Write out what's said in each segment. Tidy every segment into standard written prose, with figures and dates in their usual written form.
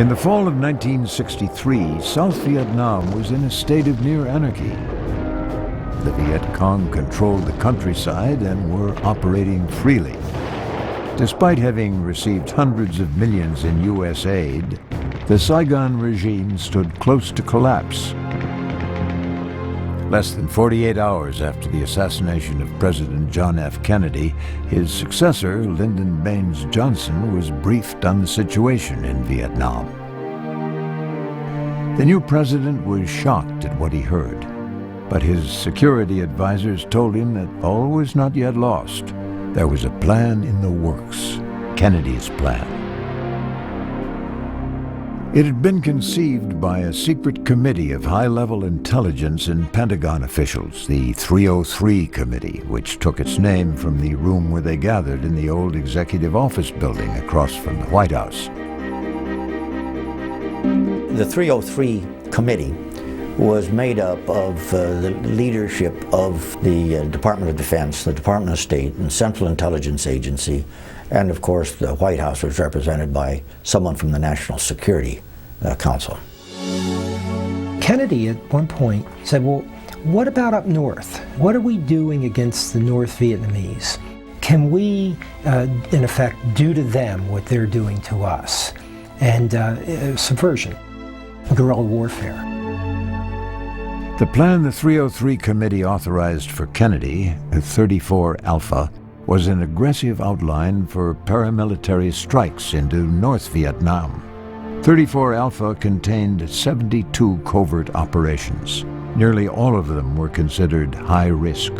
In the fall of 1963, South Vietnam was in a state of near anarchy. The Viet Cong controlled the countryside and were operating freely. Despite having received hundreds of millions in U.S. aid, the Saigon regime stood close to collapse. Less than 48 hours after the assassination of President John F. Kennedy, his successor, Lyndon Baines Johnson, was briefed on the situation in Vietnam. The new president was shocked at what he heard, but his security advisors told him that all was not yet lost. There was a plan in the works, Kennedy's plan. It had been conceived by a secret committee of high-level intelligence and Pentagon officials, the 303 Committee, which took its name from the room where they gathered in the old executive office building across from the White House. The 303 Committee was made up of the leadership of the Department of Defense, the Department of State, and Central Intelligence Agency, and of course the White House was represented by someone from the National Security Council. Kennedy at one point said, well, what about up north? What are we doing against the North Vietnamese? Can we, in effect, do to them what they're doing to us? And subversion, guerrilla warfare. The plan the 303 Committee authorized for Kennedy, 34 Alpha, was an aggressive outline for paramilitary strikes into North Vietnam. 34 Alpha contained 72 covert operations. Nearly all of them were considered high risk.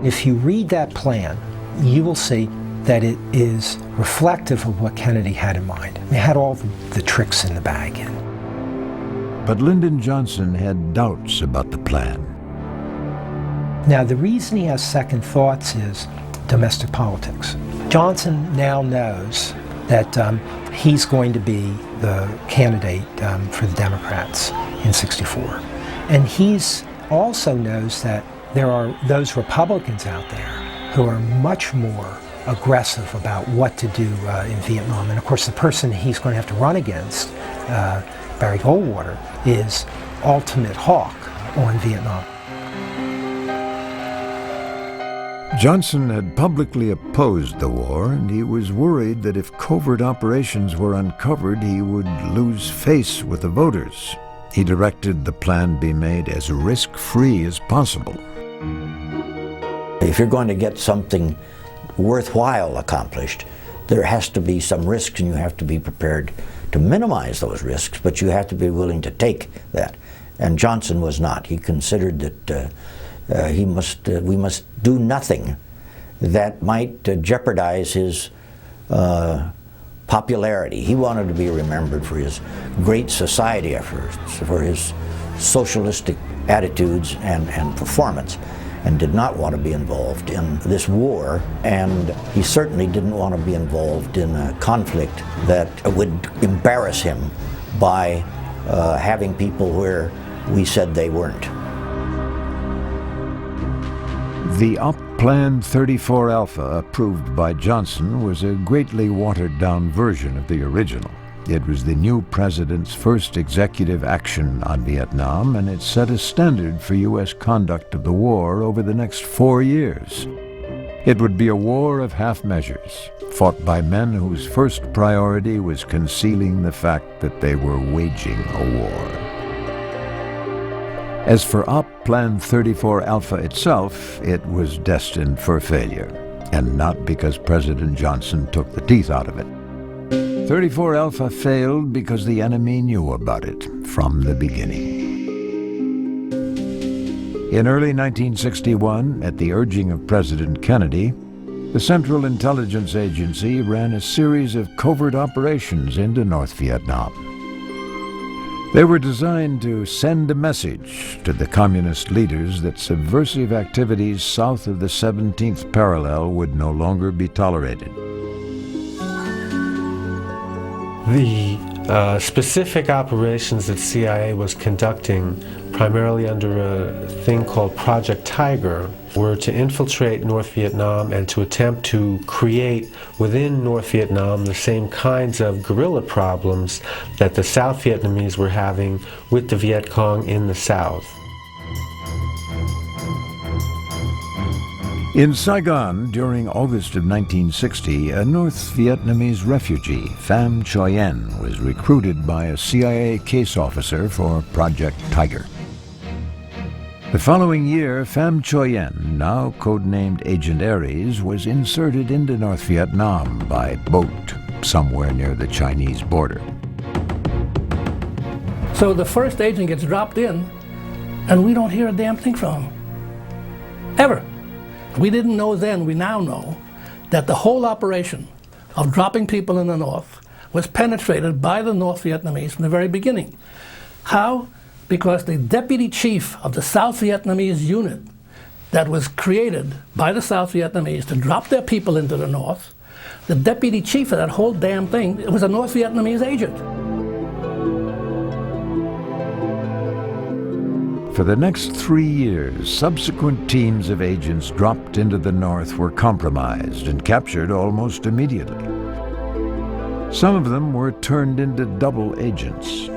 If you read that plan, you will see that it is reflective of what Kennedy had in mind. He had all the tricks in the bag in. But Lyndon Johnson had doubts about the plan. Now, the reason he has second thoughts is domestic politics. Johnson now knows that he's going to be the candidate for the Democrats in '64. And he's also knows that there are those Republicans out there who are much more aggressive about what to do in Vietnam. And of course, the person he's going to have to run against, Barry Goldwater, is ultimate hawk on Vietnam. Johnson had publicly opposed the war, and he was worried that if covert operations were uncovered, he would lose face with the voters. He directed the plan be made as risk-free as possible. If you're going to get something worthwhile accomplished, there has to be some risks, and you have to be prepared to minimize those risks, but you have to be willing to take that. And Johnson was not. He considered that we must do nothing that might jeopardize his popularity. He wanted to be remembered for his great society efforts, for his socialistic attitudes and performance, and did not want to be involved in this war, and he certainly didn't want to be involved in a conflict that would embarrass him by having people where we said they weren't. The Op Plan 34 Alpha, approved by Johnson, was a greatly watered-down version of the original. It was the new president's first executive action on Vietnam, and it set a standard for U.S. conduct of the war over the next 4 years. It would be a war of half measures, fought by men whose first priority was concealing the fact that they were waging a war. As for Op Plan 34 Alpha itself, it was destined for failure, and not because President Johnson took the teeth out of it. 34 Alpha failed because the enemy knew about it from the beginning. In early 1961, at the urging of President Kennedy, the Central Intelligence Agency ran a series of covert operations into North Vietnam. They were designed to send a message to the communist leaders that subversive activities south of the 17th parallel would no longer be tolerated. The Specific operations that CIA was conducting, primarily under a thing called Project Tiger, were to infiltrate North Vietnam and to attempt to create within North Vietnam the same kinds of guerrilla problems that the South Vietnamese were having with the Viet Cong in the South. In Saigon, during August of 1960, a North Vietnamese refugee, Pham Choy En, was recruited by a CIA case officer for Project Tiger. The following year, Pham Choy En, now codenamed Agent Aries, was inserted into North Vietnam by boat somewhere near the Chinese border. So the first agent gets dropped in, and we don't hear a damn thing from him. Ever. We didn't know then, we now know, that the whole operation of dropping people in the North was penetrated by the North Vietnamese from the very beginning. How? Because the deputy chief of the South Vietnamese unit that was created by the South Vietnamese to drop their people into the North, the deputy chief of that whole damn thing, it was a North Vietnamese agent. For the next 3 years, subsequent teams of agents dropped into the North were compromised and captured almost immediately. Some of them were turned into double agents.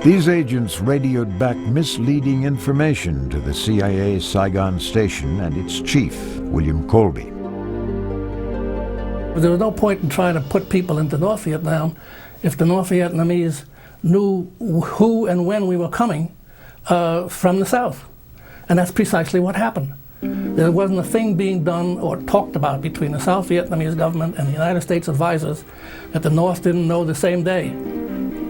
These agents radioed back misleading information to the CIA Saigon station and its chief, William Colby. There was no point in trying to put people into North Vietnam if the North Vietnamese knew who and when we were coming from the South. And that's precisely what happened. There wasn't a thing being done or talked about between the South Vietnamese government and the United States advisors that the North didn't know the same day.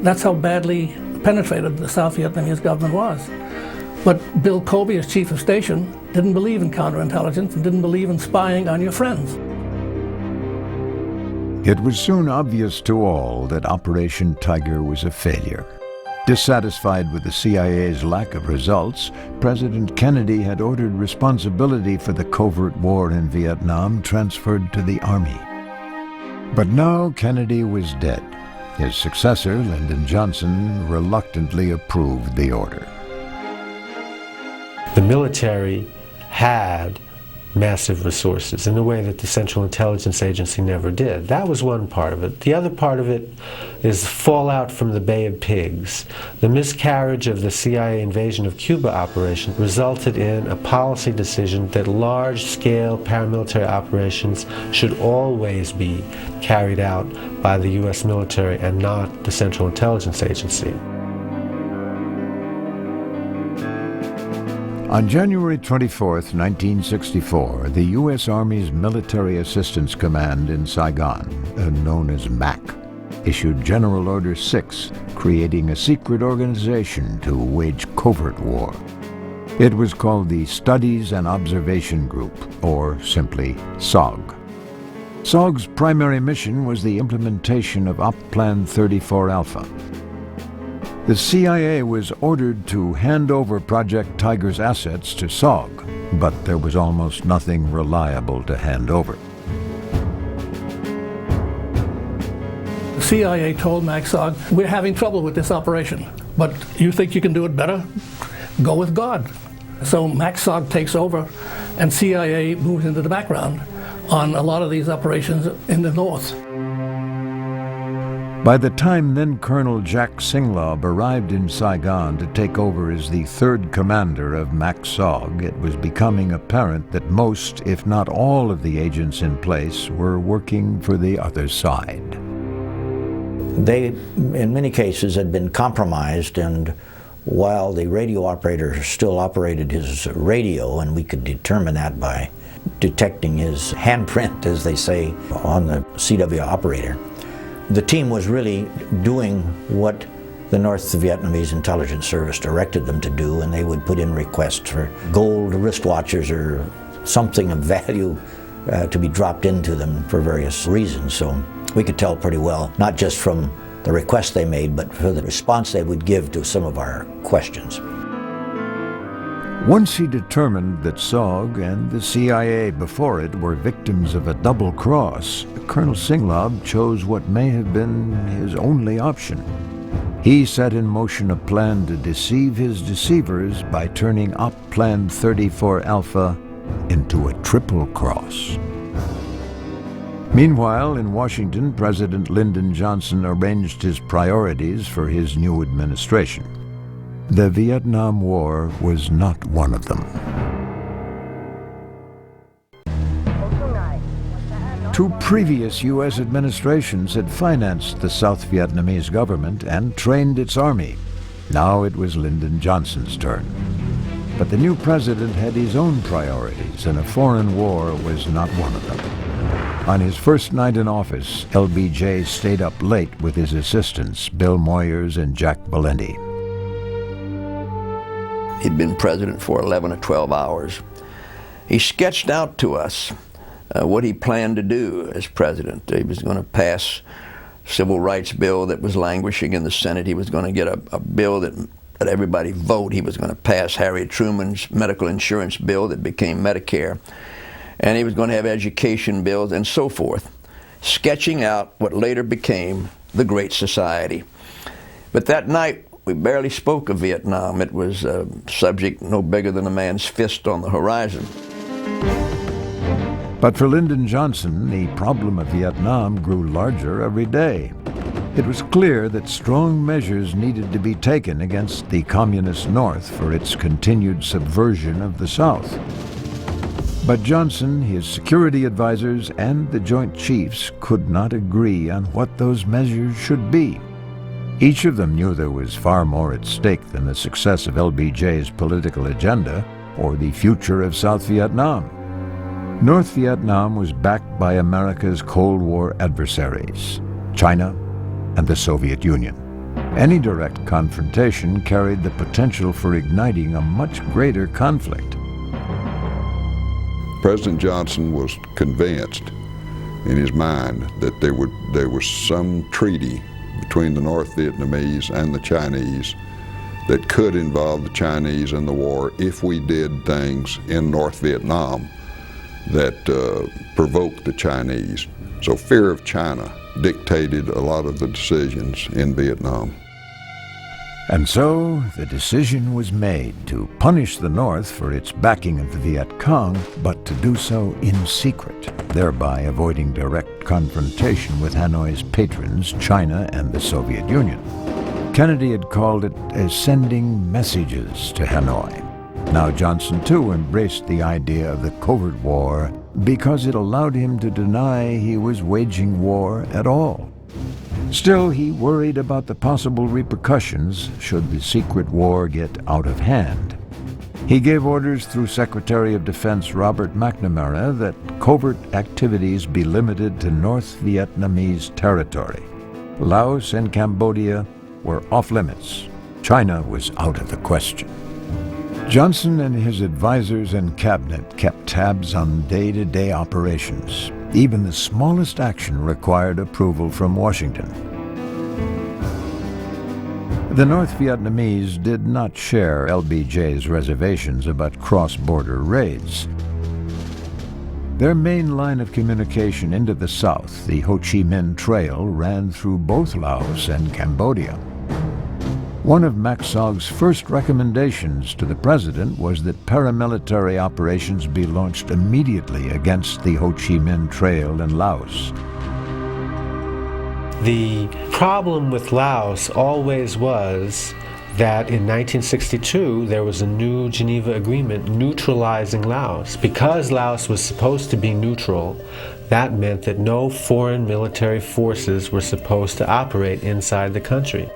That's how badly penetrated the South Vietnamese government was. But Bill Colby, as chief of station, didn't believe in counterintelligence and didn't believe in spying on your friends. It was soon obvious to all that Operation Tiger was a failure. Dissatisfied with the CIA's lack of results, President Kennedy had ordered responsibility for the covert war in Vietnam transferred to the Army. But now Kennedy was dead. His successor, Lyndon Johnson, reluctantly approved the order. The military had massive resources in a way that the Central Intelligence Agency never did. That was one part of it. The other part of it is fallout from the Bay of Pigs. The miscarriage of the CIA invasion of Cuba operation resulted in a policy decision that large-scale paramilitary operations should always be carried out by the U.S. military and not the Central Intelligence Agency. On January 24, 1964, the U.S. Army's Military Assistance Command in Saigon, known as MAC, issued General Order 6, creating a secret organization to wage covert war. It was called the Studies and Observation Group, or simply SOG. SOG's primary mission was the implementation of Op Plan 34 Alpha. The CIA was ordered to hand over Project Tiger's assets to SOG, but there was almost nothing reliable to hand over. The CIA told MACSOG, we're having trouble with this operation, but you think you can do it better? Go with God. So MACSOG takes over, and CIA moves into the background on a lot of these operations in the North. By the time then Colonel Jack Singlaub arrived in Saigon to take over as the third commander of MACSOG, it was becoming apparent that most, if not all, of the agents in place were working for the other side. They, in many cases, had been compromised, and while the radio operator still operated his radio, and we could determine that by detecting his handprint, as they say, on the CW operator, the team was really doing what the North Vietnamese Intelligence Service directed them to do, and they would put in requests for gold wristwatches or something of value to be dropped into them for various reasons. So we could tell pretty well, not just from the requests they made, but for the response they would give to some of our questions. Once he determined that SOG and the CIA before it were victims of a double cross, Colonel Singlaub chose what may have been his only option. he set in motion a plan to deceive his deceivers by turning Op Plan 34 Alpha into a triple cross. Meanwhile, in Washington, President Lyndon Johnson arranged his priorities for his new administration. The Vietnam War was not one of them. Two previous U.S. administrations had financed the South Vietnamese government and trained its army. Now it was Lyndon Johnson's turn. But the new president had his own priorities, and a foreign war was not one of them. On his first night in office, LBJ stayed up late with his assistants, Bill Moyers and Jack Valenti. He'd been president for 11 or 12 hours. He sketched out to us what he planned to do as president. He was going to pass a civil rights bill that was languishing in the Senate. He was going to get a bill that let everybody vote. He was going to pass Harriet Truman's medical insurance bill that became Medicare. And he was going to have education bills and so forth, sketching out what later became the Great Society. But that night, we barely spoke of Vietnam. It was a subject no bigger than a man's fist on the horizon. But for Lyndon Johnson, the problem of Vietnam grew larger every day. It was clear that strong measures needed to be taken against the communist North for its continued subversion of the South. But Johnson, his security advisors, and the Joint Chiefs could not agree on what those measures should be. Each of them knew there was far more at stake than the success of LBJ's political agenda or the future of South Vietnam. North Vietnam was backed by America's Cold War adversaries, China and the Soviet Union. Any direct confrontation carried the potential for igniting a much greater conflict. President Johnson was convinced in his mind that there was some treaty between the North Vietnamese and the Chinese that could involve the Chinese in the war if we did things in North Vietnam that provoked the Chinese. So fear of China dictated a lot of the decisions in Vietnam. And so the decision was made to punish the North for its backing of the Viet Cong, but to do so in secret, thereby avoiding direct confrontation with Hanoi's patrons, China and the Soviet Union. Kennedy had called it as sending messages to Hanoi. Now Johnson, too, embraced the idea of the covert war because it allowed him to deny he was waging war at all. Still, he worried about the possible repercussions should the secret war get out of hand. He gave orders through Secretary of Defense Robert McNamara that covert activities be limited to North Vietnamese territory. Laos and Cambodia were off limits. China was out of the question. Johnson and his advisors and cabinet kept tabs on day-to-day operations. Even the smallest action required approval from Washington. The North Vietnamese did not share LBJ's reservations about cross-border raids. Their main line of communication into the south, the Ho Chi Minh Trail, ran through both Laos and Cambodia. One of Mac Song's first recommendations to the president was that paramilitary operations be launched immediately against the Ho Chi Minh Trail in Laos. The problem with Laos always was that in 1962 there was a new Geneva Agreement neutralizing Laos. Because Laos was supposed to be neutral, that meant that no foreign military forces were supposed to operate inside the country.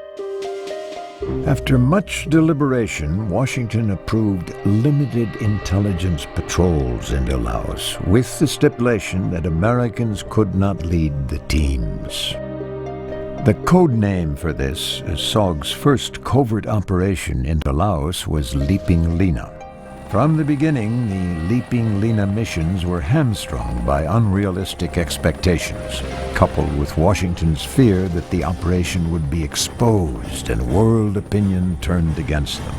After much deliberation, Washington approved limited intelligence patrols into Laos, with the stipulation that Americans could not lead the teams. The code name for this, SOG's first covert operation into Laos, was Leaping Lena. From the beginning, the Leaping Lena missions were hamstrung by unrealistic expectations, coupled with Washington's fear that the operation would be exposed and world opinion turned against them.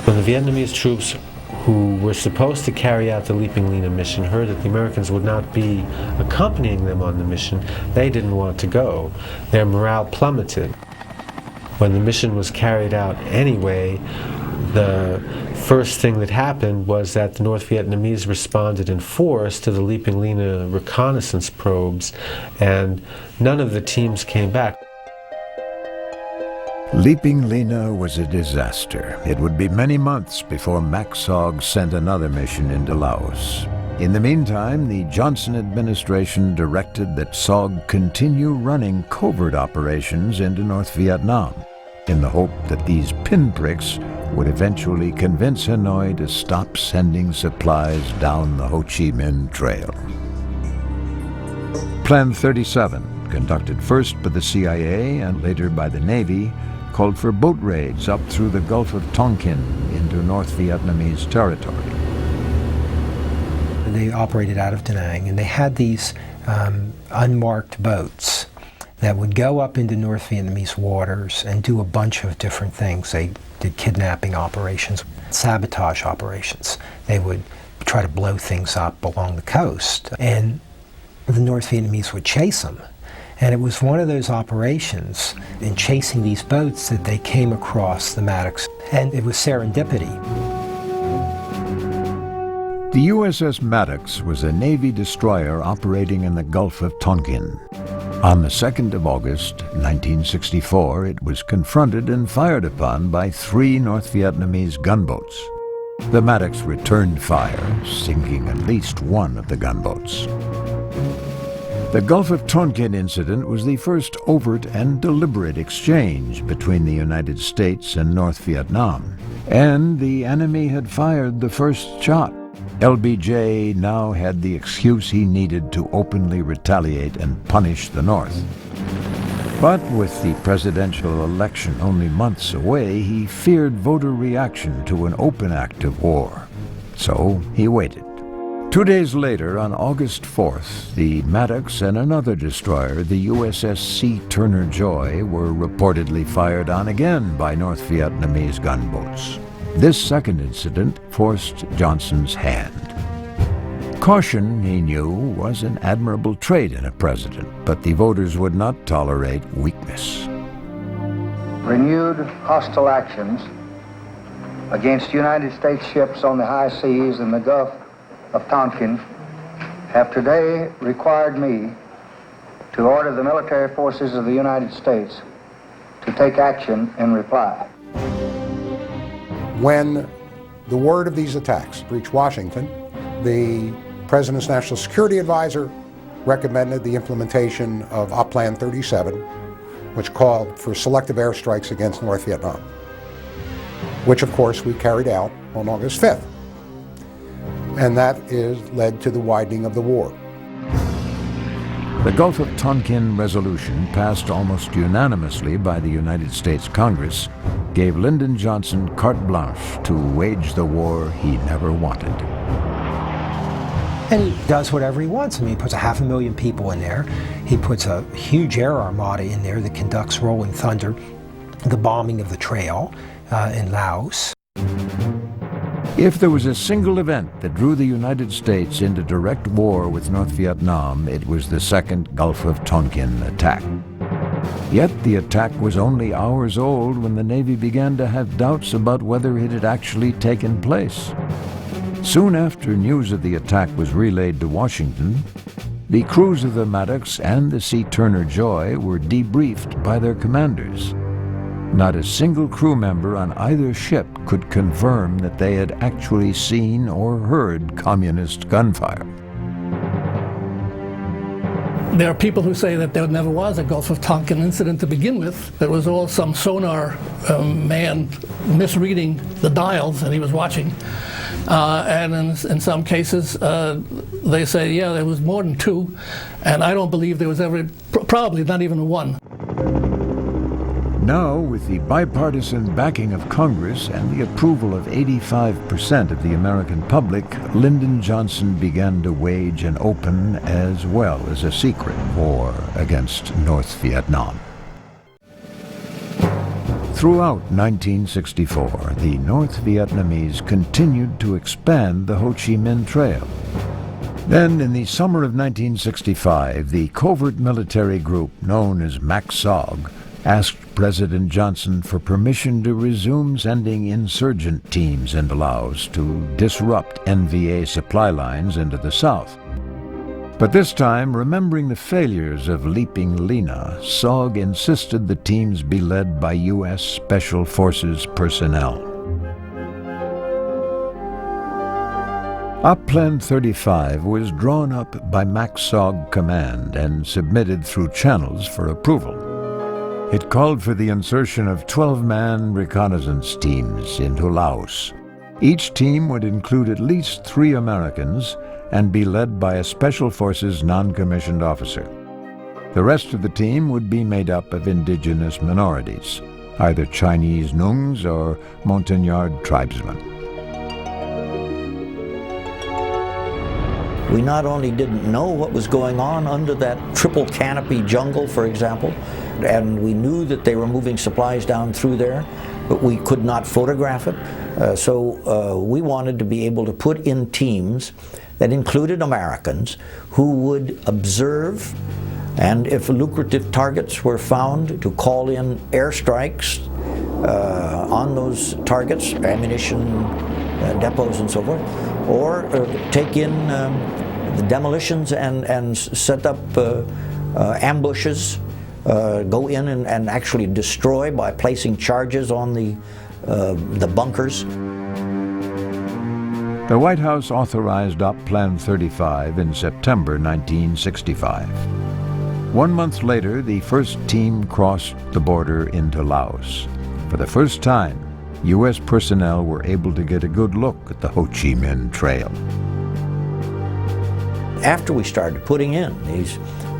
When the Vietnamese troops who were supposed to carry out the Leaping Lena mission heard that the Americans would not be accompanying them on the mission, they didn't want to go. Their morale plummeted. When the mission was carried out anyway, the first thing that happened was that the North Vietnamese responded in force to the Leaping Lena reconnaissance probes, and none of the teams came back. Leaping Lena was a disaster. It would be many months before Mac Sog sent another mission into Laos. In the meantime, the Johnson administration directed that Sog continue running covert operations into North Vietnam, in the hope that these pinpricks would eventually convince Hanoi to stop sending supplies down the Ho Chi Minh Trail. Plan 37, conducted first by the CIA and later by the Navy, called for boat raids up through the Gulf of Tonkin into North Vietnamese territory. They operated out of Da Nang, and they had these unmarked boats that would go up into North Vietnamese waters and do a bunch of different things. They did kidnapping operations, sabotage operations. They would try to blow things up along the coast, and the North Vietnamese would chase them. And it was one of those operations in chasing these boats that they came across the Maddox, and it was serendipity. The USS Maddox was a Navy destroyer operating in the Gulf of Tonkin. On the 2nd of August, 1964, it was confronted and fired upon by 3 North Vietnamese gunboats. The Maddox returned fire, sinking at least one of the gunboats. The Gulf of Tonkin incident was the first overt and deliberate exchange between the United States and North Vietnam, and the enemy had fired the first shot. LBJ now had the excuse he needed to openly retaliate and punish the North. But with the presidential election only months away, he feared voter reaction to an open act of war. So he waited. 2 days later, on August 4th, the Maddox and another destroyer, the USS C. Turner Joy, were reportedly fired on again by North Vietnamese gunboats. This second incident forced Johnson's hand. Caution, he knew, was an admirable trait in a president, but the voters would not tolerate weakness. Renewed hostile actions against United States ships on the high seas in the Gulf of Tonkin have today required me to order the military forces of the United States to take action in reply. When the word of these attacks reached Washington, the President's National Security Advisor recommended the implementation of Op Plan 37, which called for selective airstrikes against North Vietnam, which of course we carried out on August 5th. And that led to the widening of the war. The Gulf of Tonkin resolution, passed almost unanimously by the United States Congress, gave Lyndon Johnson carte blanche to wage the war he never wanted. And he does whatever he wants. I mean, he puts 500,000 people in there. He puts a huge air armada in there that conducts Rolling Thunder, the bombing of the trail in Laos. If there was a single event that drew the United States into direct war with North Vietnam, it was the second Gulf of Tonkin attack. Yet the attack was only hours old when the Navy began to have doubts about whether it had actually taken place. Soon after news of the attack was relayed to Washington, the crews of the Maddox and the C. Turner Joy were debriefed by their commanders. Not a single crew member on either ship could confirm that they had actually seen or heard communist gunfire. There are people who say that there never was a Gulf of Tonkin incident to begin with. There was all some sonar man misreading the dials that he was watching. And in some cases, they say, yeah, there was more than 2. And I don't believe there was ever, probably not even 1. Now, with the bipartisan backing of Congress and the approval of 85% of the American public, Lyndon Johnson began to wage an open as well as a secret war against North Vietnam. Throughout 1964, the North Vietnamese continued to expand the Ho Chi Minh Trail. Then, in the summer of 1965, the covert military group known as Mac Sog asked President Johnson for permission to resume sending insurgent teams into Laos to disrupt NVA supply lines into the south. But this time, remembering the failures of Leaping Lena, SOG insisted the teams be led by U.S. Special Forces personnel. Up-Plan 35 was drawn up by MACSOG Command and submitted through channels for approval. It called for the insertion of 12-man reconnaissance teams into Laos. Each team would include at least 3 Americans and be led by a Special Forces non-commissioned officer. The rest of the team would be made up of indigenous minorities, either Chinese Nungs or Montagnard tribesmen. We not only didn't know what was going on under that triple canopy jungle, for example, and we knew that they were moving supplies down through there, but we could not photograph it. So we wanted to be able to put in teams that included Americans who would observe, and if lucrative targets were found, to call in airstrikes on those targets, ammunition depots and so forth, or take in the demolitions and set up ambushes, go in and actually destroy by placing charges on the bunkers. The White House authorized Up-Plan 35 in September 1965. 1 month later, the first team crossed the border into Laos. For the first time, U.S. personnel were able to get a good look at the Ho Chi Minh Trail. After we started putting in these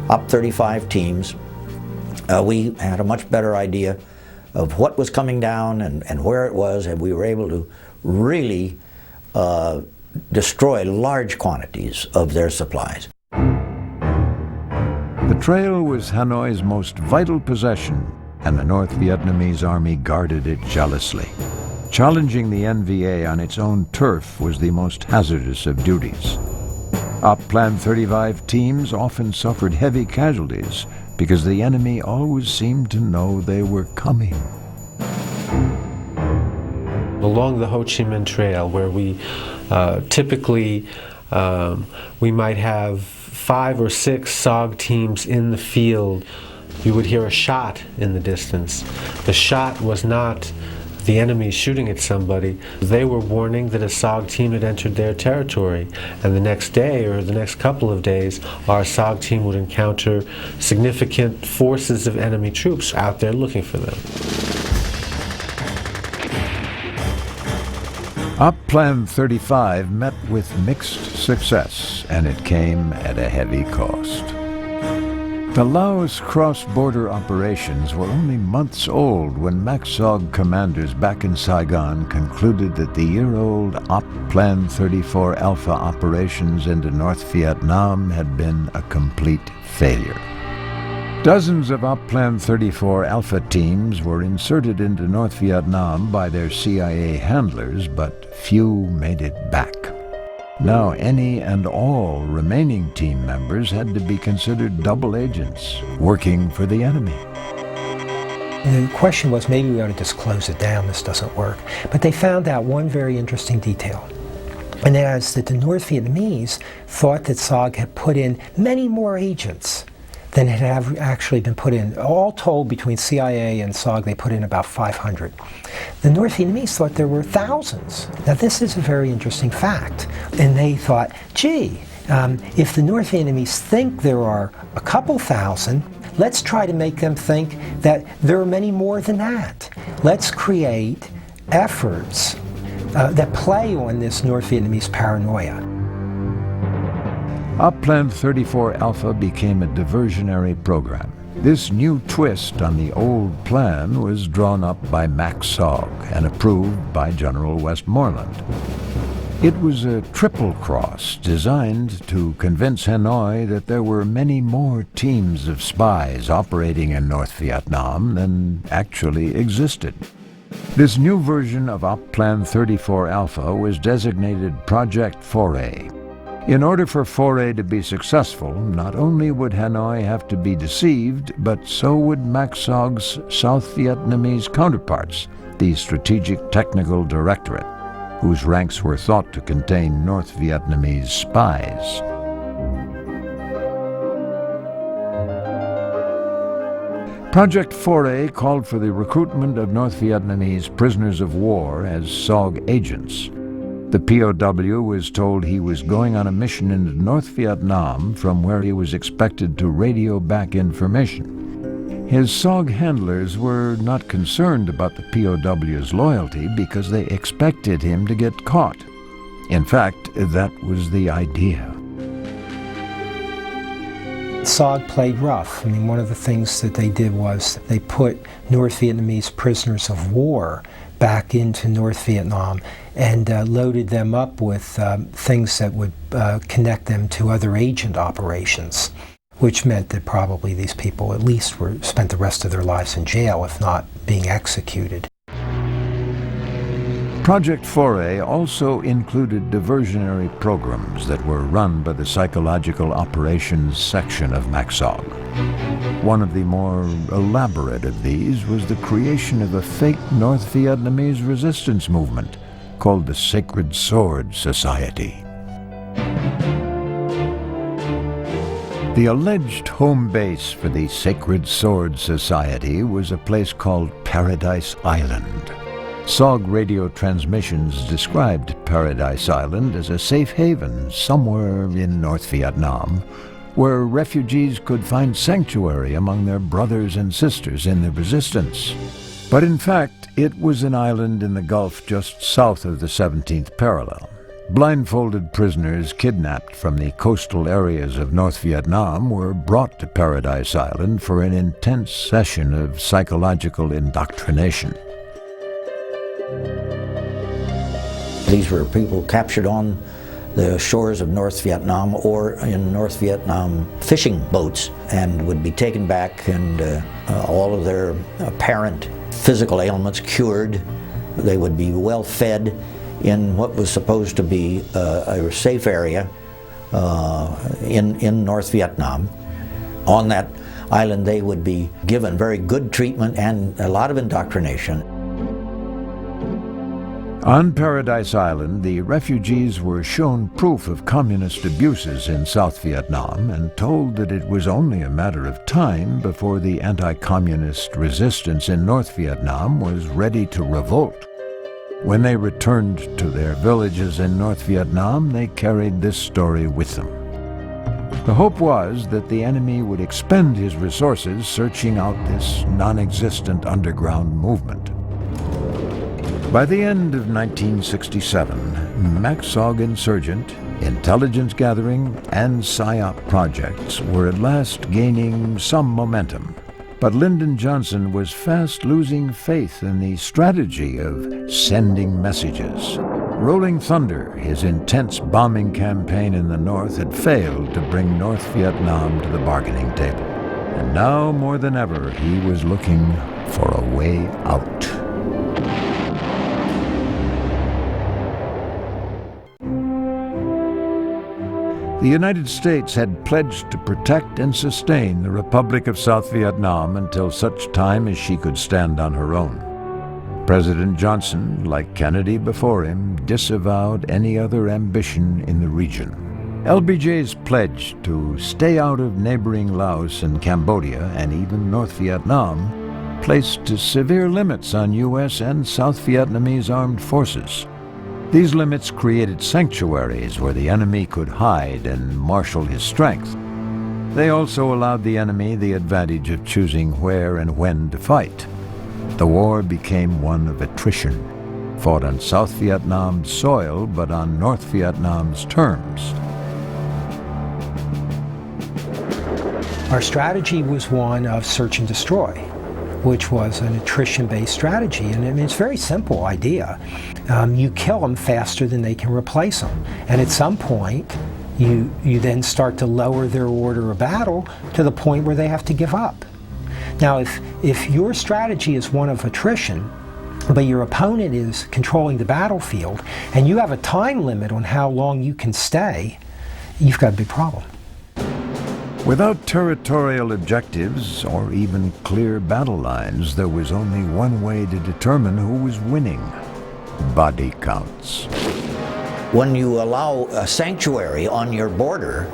Up-35 teams, we had a much better idea of what was coming down and where it was, and we were able to really destroy large quantities of their supplies. The trail was Hanoi's most vital possession, and the North Vietnamese army guarded it jealously. Challenging the NVA on its own turf was the most hazardous of duties. Up-Plan 35 teams often suffered heavy casualties because the enemy always seemed to know they were coming. Along the Ho Chi Minh Trail, where we typically we might have 5 or 6 SOG teams in the field, you would hear a shot in the distance. The shot was not the enemy shooting at somebody. They were warning that a SOG team had entered their territory, and the next day or the next couple of days our SOG team would encounter significant forces of enemy troops out there looking for them. Up-Plan 35 met with mixed success, and it came at a heavy cost. The Laos cross-border operations were only months old when MACSOG commanders back in Saigon concluded that the year-old Up-Plan 34 Alpha operations into North Vietnam had been a complete failure. Dozens of Up-Plan 34 Alpha teams were inserted into North Vietnam by their CIA handlers, but few made it back. Now any and all remaining team members had to be considered double agents, working for the enemy. The question was, maybe we ought to just close it down, this doesn't work. But they found out one very interesting detail, and that is that the North Vietnamese thought that SOG had put in many more agents than had actually been put in. All told, between CIA and SOG, they put in about 500. The North Vietnamese thought there were thousands. Now this is a very interesting fact. And they thought, gee, if the North Vietnamese think there are a couple thousand, let's try to make them think that there are many more than that. Let's create efforts that play on this North Vietnamese paranoia. Up-Plan 34 Alpha became a diversionary program. This new twist on the old plan was drawn up by MACSOG and approved by General Westmoreland. It was a triple cross designed to convince Hanoi that there were many more teams of spies operating in North Vietnam than actually existed. This new version of Up-Plan 34 Alpha was designated Project Foray. In order for foray to be successful, not only would Hanoi have to be deceived, but so would Mac Sog's South Vietnamese counterparts, the Strategic Technical Directorate, whose ranks were thought to contain North Vietnamese spies. Project Foray called for the recruitment of North Vietnamese prisoners of war as SOG agents. The POW was told he was going on a mission into North Vietnam from where he was expected to radio back information. His SOG handlers were not concerned about the POW's loyalty because they expected him to get caught. In fact, that was the idea. SOG played rough. I mean, one of the things that they did was they put North Vietnamese prisoners of war back into North Vietnam and loaded them up with things that would connect them to other agent operations, which meant that probably these people at least spent the rest of their lives in jail, if not being executed. Project Foray also included diversionary programs that were run by the Psychological Operations section of MacSOG. One of the more elaborate of these was the creation of a fake North Vietnamese resistance movement called the Sacred Sword Society. The alleged home base for the Sacred Sword Society was a place called Paradise Island. SOG radio transmissions described Paradise Island as a safe haven somewhere in North Vietnam, where refugees could find sanctuary among their brothers and sisters in the resistance. But in fact, it was an island in the Gulf just south of the 17th parallel. Blindfolded prisoners kidnapped from the coastal areas of North Vietnam were brought to Paradise Island for an intense session of psychological indoctrination. These were people captured on the shores of North Vietnam or in North Vietnam fishing boats and would be taken back and all of their apparent physical ailments cured. They would be well fed in what was supposed to be a safe area in North Vietnam. On that island they would be given very good treatment and a lot of indoctrination. On Paradise Island, the refugees were shown proof of communist abuses in South Vietnam and told that it was only a matter of time before the anti-communist resistance in North Vietnam was ready to revolt. When they returned to their villages in North Vietnam, they carried this story with them. The hope was that the enemy would expend his resources searching out this non-existent underground movement. By the end of 1967, MacSOG insurgent, intelligence gathering, and PSYOP projects were at last gaining some momentum. But Lyndon Johnson was fast losing faith in the strategy of sending messages. Rolling Thunder, his intense bombing campaign in the north, had failed to bring North Vietnam to the bargaining table. And now, more than ever, he was looking for a way out. The United States had pledged to protect and sustain the Republic of South Vietnam until such time as she could stand on her own. President Johnson, like Kennedy before him, disavowed any other ambition in the region. LBJ's pledge to stay out of neighboring Laos and Cambodia and even North Vietnam placed severe limits on U.S. and South Vietnamese armed forces. These limits created sanctuaries where the enemy could hide and marshal his strength. They also allowed the enemy the advantage of choosing where and when to fight. The war became one of attrition, fought on South Vietnam's soil but on North Vietnam's terms. Our strategy was one of search and destroy, which was an attrition-based strategy. And I mean, it's a very simple idea. You kill them faster than they can replace them. And at some point, you then start to lower their order of battle to the point where they have to give up. Now, if your strategy is one of attrition, but your opponent is controlling the battlefield, and you have a time limit on how long you can stay, you've got a big problem. Without territorial objectives or even clear battle lines, there was only one way to determine who was winning: body counts. When you allow a sanctuary on your border,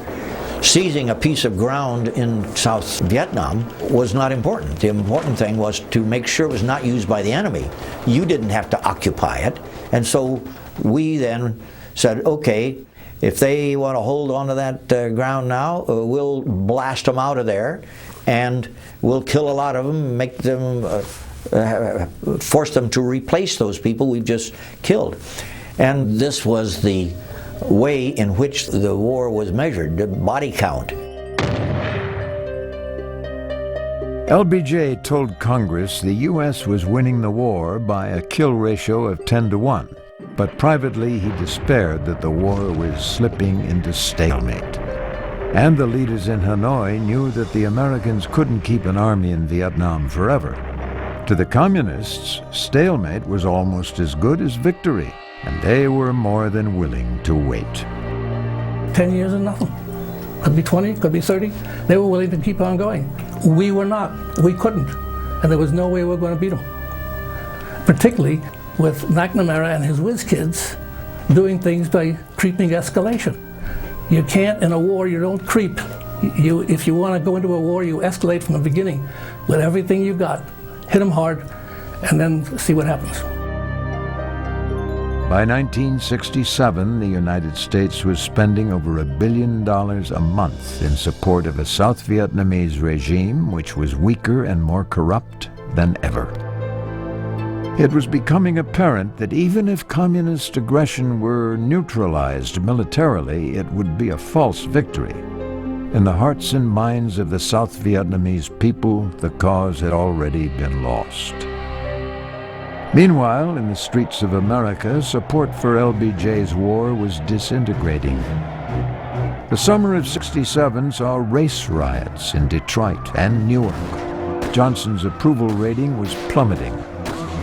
seizing a piece of ground in South Vietnam was not important. The important thing was to make sure it was not used by the enemy. You didn't have to occupy it. And so we then said, okay, if they want to hold on to that ground now, we'll blast them out of there, and we'll kill a lot of them, make them, force them to replace those people we've just killed. And this was the way in which the war was measured, the body count. LBJ told Congress the U.S. was winning the war by a kill ratio of 10-1, but privately he despaired that the war was slipping into stalemate. And the leaders in Hanoi knew that the Americans couldn't keep an army in Vietnam forever. To the communists, stalemate was almost as good as victory, and they were more than willing to wait. 10 years and nothing. Could be 20, could be 30. They were willing to keep on going. We were not. We couldn't. And there was no way we were going to beat them. Particularly with McNamara and his whiz kids doing things by creeping escalation. You can't, in a war, you don't creep. If you want to go into a war, you escalate from the beginning with everything you got. Hit them hard, and then see what happens. By 1967, the United States was spending over $1 billion a month in support of a South Vietnamese regime which was weaker and more corrupt than ever. It was becoming apparent that even if communist aggression were neutralized militarily, it would be a false victory. In the hearts and minds of the South Vietnamese people, the cause had already been lost. Meanwhile, in the streets of America, support for LBJ's war was disintegrating. The summer of '67 saw race riots in Detroit and Newark. Johnson's approval rating was plummeting.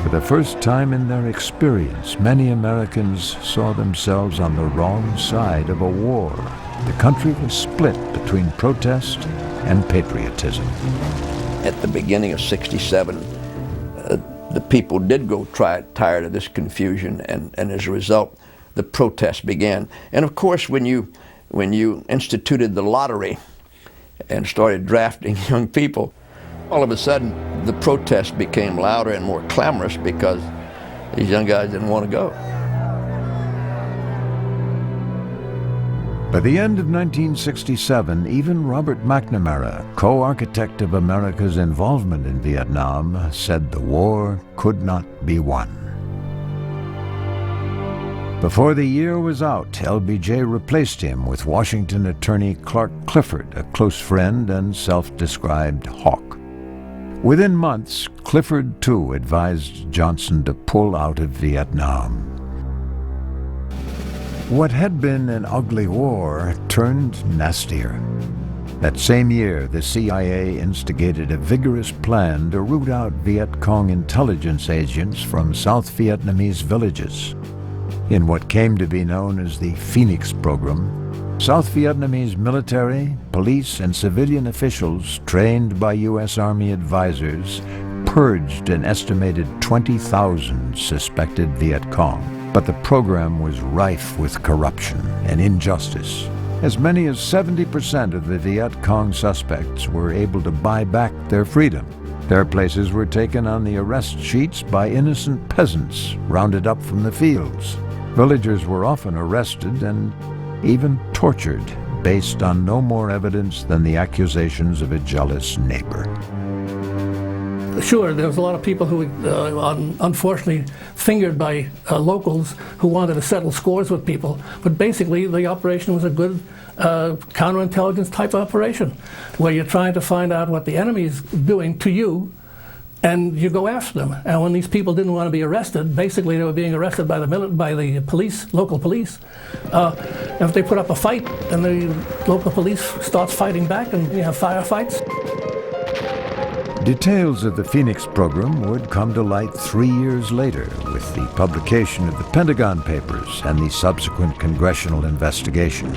For the first time in their experience, many Americans saw themselves on the wrong side of a war. The country was split between protest and patriotism. At the beginning of '67, the people did go tired of this confusion, and as a result, the protests began. And of course, when you instituted the lottery and started drafting young people, all of a sudden the protests became louder and more clamorous because these young guys didn't want to go. By the end of 1967, even Robert McNamara, co-architect of America's involvement in Vietnam, said the war could not be won. Before the year was out, LBJ replaced him with Washington attorney Clark Clifford, a close friend and self-described hawk. Within months, Clifford too advised Johnson to pull out of Vietnam. What had been an ugly war turned nastier. That same year, the CIA instigated a vigorous plan to root out Viet Cong intelligence agents from South Vietnamese villages. In what came to be known as the Phoenix Program, South Vietnamese military, police, and civilian officials trained by U.S. Army advisors purged an estimated 20,000 suspected Viet Cong. But the program was rife with corruption and injustice. As many as 70% of the Viet Cong suspects were able to buy back their freedom. Their places were taken on the arrest sheets by innocent peasants rounded up from the fields. Villagers were often arrested and even tortured based on no more evidence than the accusations of a jealous neighbor. Sure, there was a lot of people who unfortunately fingered by locals who wanted to settle scores with people, but basically the operation was a good counterintelligence type operation where you're trying to find out what the enemy's doing to you and you go after them. And when these people didn't want to be arrested, basically they were being arrested by the police, local police. If they put up a fight and the local police starts fighting back and you have firefights. Details of the Phoenix Program would come to light 3 years later with the publication of the Pentagon Papers and the subsequent congressional investigation.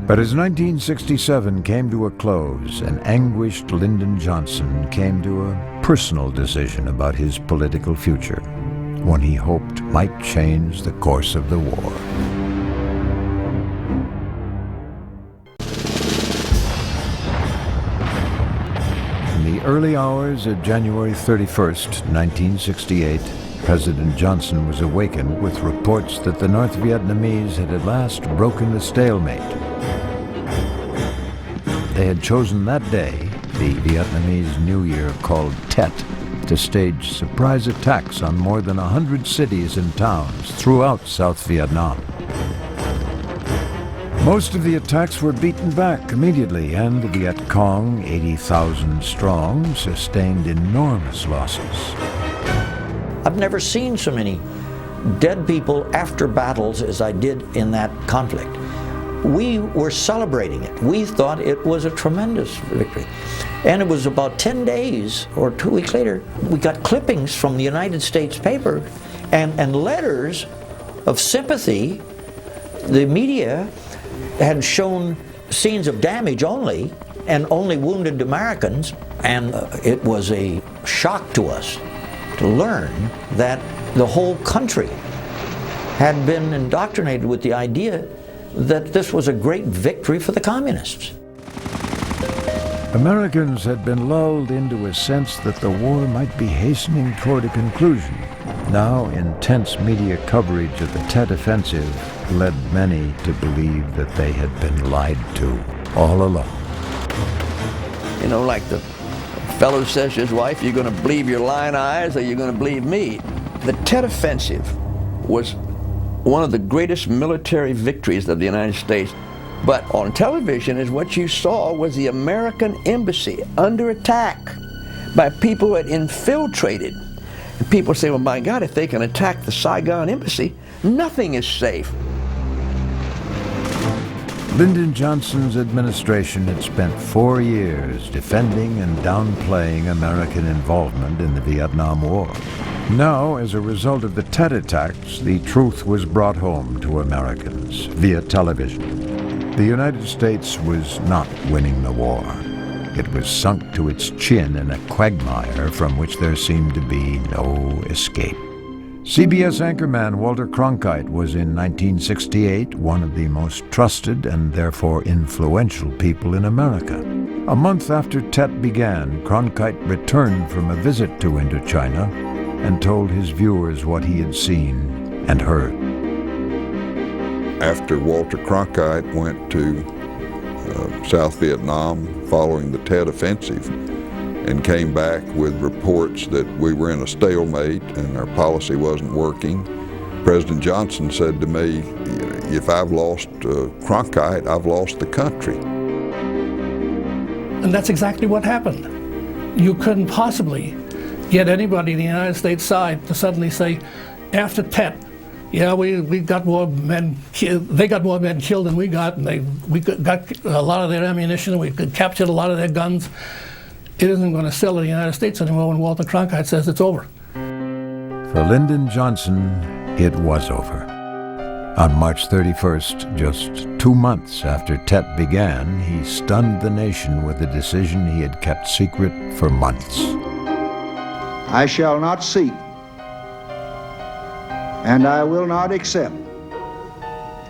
But as 1967 came to a close, an anguished Lyndon Johnson came to a personal decision about his political future, one he hoped might change the course of the war. In the early hours of January 31st, 1968, President Johnson was awakened with reports that the North Vietnamese had at last broken the stalemate. They had chosen that day, the Vietnamese New Year called Tet, to stage surprise attacks on more than 100 cities and towns throughout South Vietnam. Most of the attacks were beaten back immediately, and the Viet Cong, 80,000 strong, sustained enormous losses. I've never seen so many dead people after battles as I did in that conflict. We were celebrating it. We thought it was a tremendous victory. And it was about 10 days or 2 weeks later, we got clippings from the United States paper and letters of sympathy. The media had shown scenes of damage only and only wounded Americans, and it was a shock to us to learn that the whole country had been indoctrinated with the idea that this was a great victory for the communists. Americans had been lulled into a sense that the war might be hastening toward a conclusion. Now, intense media coverage of the Tet Offensive led many to believe that they had been lied to all along. You know, like the fellow says to his wife, you're going to believe your lying eyes or you're going to believe me. The Tet Offensive was one of the greatest military victories of the United States. But on television is what you saw was the American embassy under attack by people who had infiltrated. And people say, well, my God, if they can attack the Saigon embassy, nothing is safe. Lyndon Johnson's administration had spent 4 years defending and downplaying American involvement in the Vietnam War. Now, as a result of the Tet attacks, the truth was brought home to Americans via television. The United States was not winning the war. It was sunk to its chin in a quagmire from which there seemed to be no escape. CBS anchorman Walter Cronkite was in 1968 one of the most trusted and therefore influential people in America. A month after Tet began, Cronkite returned from a visit to Indochina and told his viewers what he had seen and heard. After Walter Cronkite went to South Vietnam following the Tet Offensive and came back with reports that we were in a stalemate and our policy wasn't working, President Johnson said to me, if I've lost Cronkite, I've lost the country. And that's exactly what happened. You couldn't possibly get anybody in the United States side to suddenly say, after Tet, yeah, we got more men killed, they got more men killed than we got, and we got a lot of their ammunition, we captured a lot of their guns. It isn't going to sell in the United States anymore when Walter Cronkite says it's over. For Lyndon Johnson, it was over. On March 31st, just 2 months after Tet began, he stunned the nation with a decision he had kept secret for months. I shall not seek, and I will not accept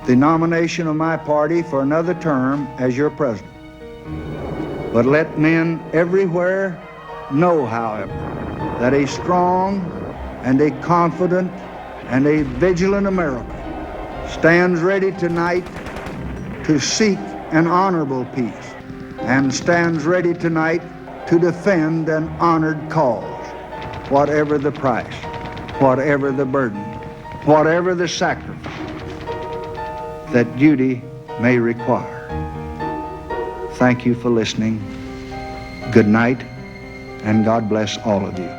the nomination of my party for another term as your president. But let men everywhere know, however, that a strong and a confident and a vigilant America stands ready tonight to seek an honorable peace and stands ready tonight to defend an honored cause, whatever the price, whatever the burden, whatever the sacrifice that duty may require. Thank you for listening. Good night, and God bless all of you.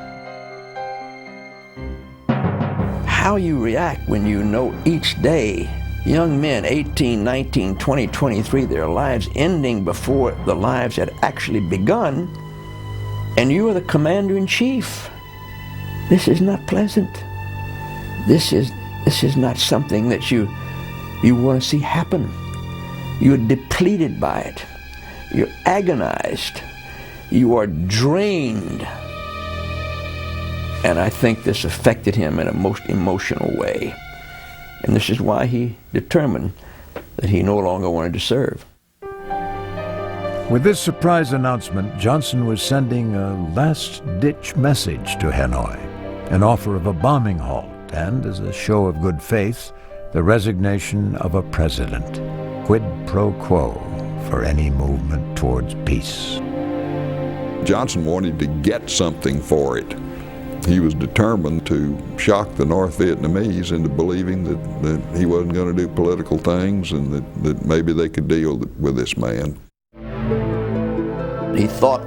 How you react when you know each day young men, 18, 19, 20, 23, their lives ending before the lives had actually begun, and you are the commander-in-chief. This is not pleasant. This is not something that you want to see happen. You're depleted by it. You're agonized. You are drained. And I think this affected him in a most emotional way. And this is why he determined that he no longer wanted to serve. With this surprise announcement, Johnson was sending a last-ditch message to Hanoi, an offer of a bombing halt, and, as a show of good faith, the resignation of a president. Quid pro quo for any movement towards peace. Johnson wanted to get something for it. He was determined to shock the North Vietnamese into believing that he wasn't going to do political things and that maybe they could deal with this man. He thought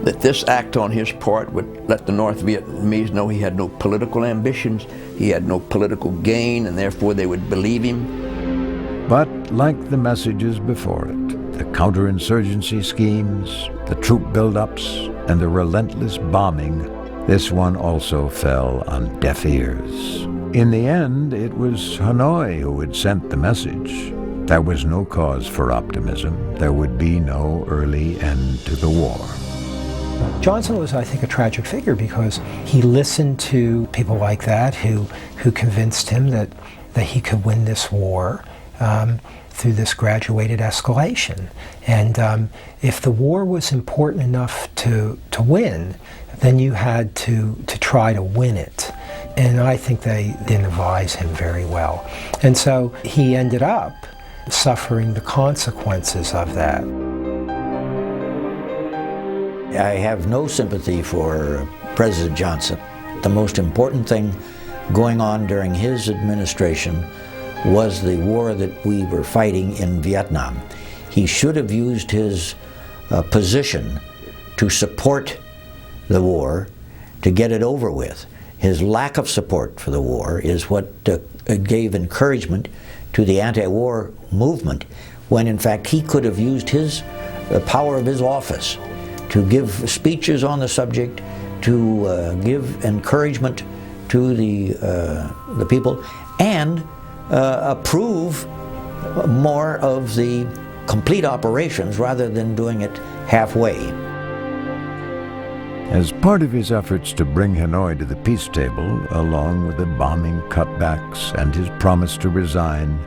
that this act on his part would let the North Vietnamese know he had no political ambitions, he had no political gain, and therefore they would believe him. But like the messages before it, the counterinsurgency schemes, the troop buildups, and the relentless bombing, this one also fell on deaf ears. In the end, it was Hanoi who had sent the message. There was no cause for optimism. There would be no early end to the war. Johnson was, I think, a tragic figure because he listened to people like that who convinced him that he could win this war through this graduated escalation. And if the war was important enough to win, then you had to try to win it. And I think they didn't advise him very well. And so he ended up suffering the consequences of that. I have no sympathy for President Johnson. The most important thing going on during his administration was the war that we were fighting in Vietnam. He should have used his position to support the war, to get it over with. His lack of support for the war is what gave encouragement to the anti-war movement, when in fact he could have used his power of his office to give speeches on the subject, to give encouragement to the people, and approve more of the complete operations rather than doing it halfway. As part of his efforts to bring Hanoi to the peace table, along with the bombing cutbacks and his promise to resign,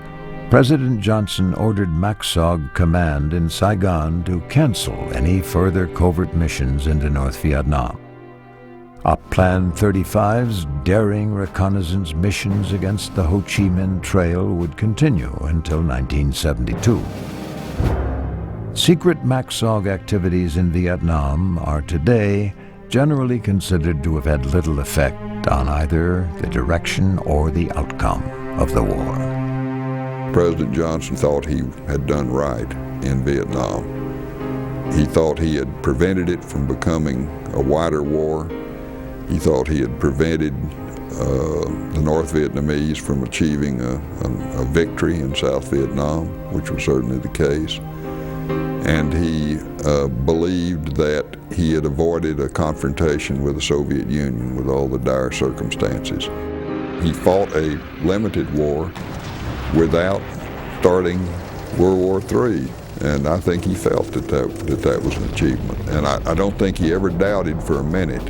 President Johnson ordered MacSog Command in Saigon to cancel any further covert missions into North Vietnam. Op Plan 35's daring reconnaissance missions against the Ho Chi Minh Trail would continue until 1972. Secret MacSog activities in Vietnam are today generally considered to have had little effect on either the direction or the outcome of the war. President Johnson thought he had done right in Vietnam. He thought he had prevented it from becoming a wider war. He thought he had prevented the North Vietnamese from achieving a victory in South Vietnam, which was certainly the case. And he believed that he had avoided a confrontation with the Soviet Union with all the dire circumstances. He fought a limited war without starting World War III, and I think he felt that was an achievement. And I don't think he ever doubted for a minute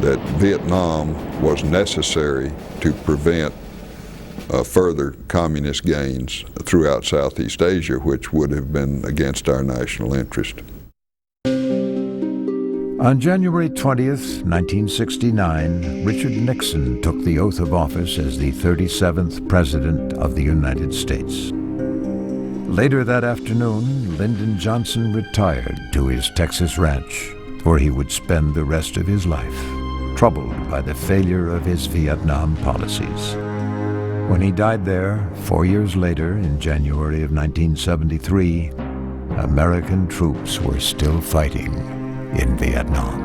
that Vietnam was necessary to prevent further communist gains throughout Southeast Asia, which would have been against our national interest. On January 20th, 1969, Richard Nixon took the oath of office as the 37th President of the United States. Later that afternoon, Lyndon Johnson retired to his Texas ranch, where he would spend the rest of his life, troubled by the failure of his Vietnam policies. When he died there, 4 years later, in January of 1973, American troops were still fighting in Vietnam.